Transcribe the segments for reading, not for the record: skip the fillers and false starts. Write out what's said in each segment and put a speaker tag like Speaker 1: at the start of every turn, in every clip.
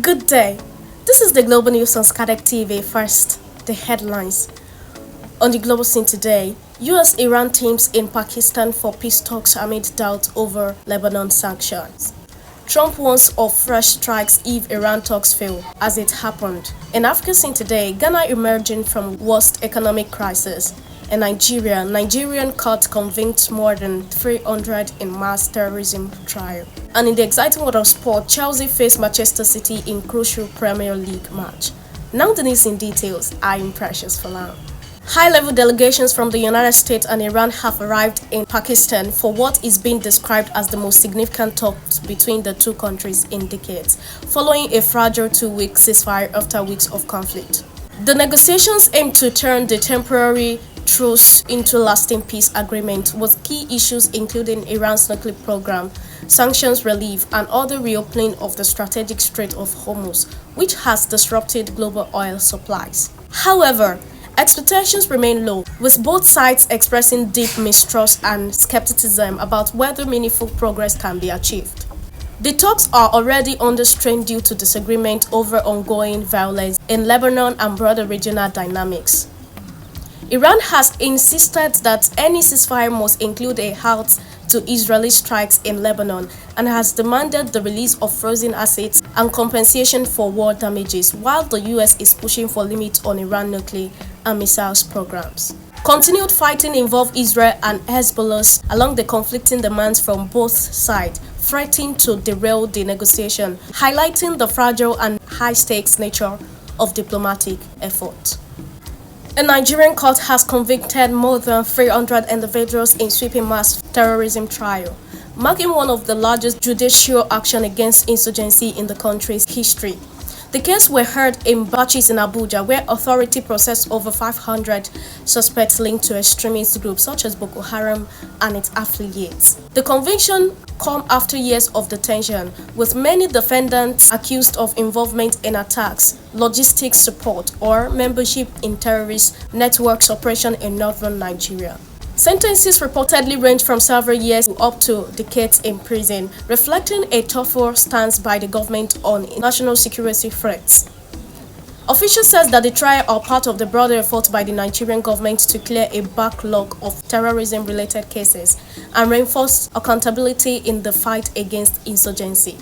Speaker 1: Good day. This is the global news on Skadek TV. First, the headlines. On the global scene today, US-Iran teams in Pakistan for peace talks amid doubt over Lebanon sanctions. Trump warns of fresh strikes if Iran talks fail, as it happened. In Africa scene today, Ghana emerging from worst economic crisis. In Nigeria, Nigerian court convicts more than 300 in mass terrorism trial. And in the exciting world of sport, Chelsea face Manchester City in crucial Premier League match. Now the news in details. I'm Precious Falan. High-level delegations from the United States and Iran have arrived in Pakistan for what is being described as the most significant talks between the two countries in decades, following a fragile two-week ceasefire after weeks of conflict. The negotiations aim to turn the temporary truce into lasting peace agreement, with key issues including Iran's nuclear program, sanctions relief, and other reopening of the strategic Strait of Hormuz, which has disrupted global oil supplies. However, expectations remain low, with both sides expressing deep mistrust and skepticism about whether meaningful progress can be achieved. The talks are already under strain due to disagreement over ongoing violence in Lebanon and broader regional dynamics. Iran has insisted that any ceasefire must include a halt to Israeli strikes in Lebanon and has demanded the release of frozen assets and compensation for war damages, while the US is pushing for limits on Iran nuclear and missiles programs. Continued fighting involves Israel and Hezbollah along the conflicting demands from both sides, threatening to derail the negotiation, highlighting the fragile and high-stakes nature of diplomatic efforts. A Nigerian court has convicted more than 300 individuals in sweeping mass terrorism trial, marking one of the largest judicial actions against insurgency in the country's history. The case were heard in batches in Abuja, where authorities processed over 500 suspects linked to extremist groups such as Boko Haram and its affiliates. The conviction come after years of detention, with many defendants accused of involvement in attacks, logistics support, or membership in terrorist networks operation in northern Nigeria. Sentences reportedly range from several years to up to decades in prison, reflecting a tougher stance by the government on national security threats. Officials said that the trial are part of the broader effort by the Nigerian government to clear a backlog of terrorism-related cases and reinforce accountability in the fight against insurgency.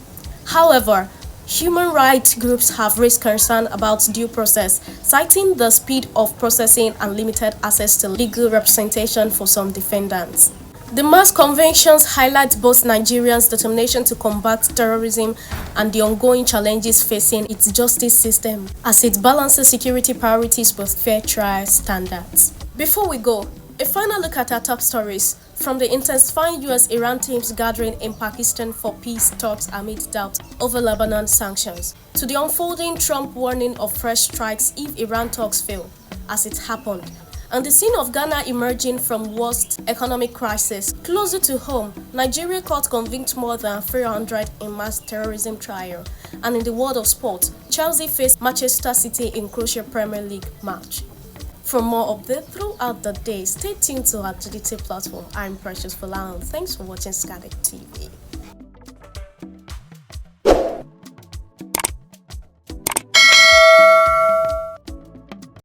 Speaker 1: However, human rights groups have raised concern about due process, citing the speed of processing and limited access to legal representation for some defendants. The mass conventions highlight both Nigeria's determination to combat terrorism and the ongoing challenges facing its justice system as it balances security priorities with fair trial standards. Before we go, a final look at our top stories. From the intensifying US-Iran teams gathering in Pakistan for peace talks amid doubt over Lebanon sanctions, to the unfolding Trump warning of fresh strikes if Iran talks fail, as it happened, and the scene of Ghana emerging from worst economic crisis. Closer to home, Nigeria court convicted more than 300 in mass terrorism trial, and in the world of sport, Chelsea faced Manchester City in crucial Premier League match. For more updates throughout the day, stay tuned to our digital platform. I'm Precious Falan. Thanks for watching Skadek TV.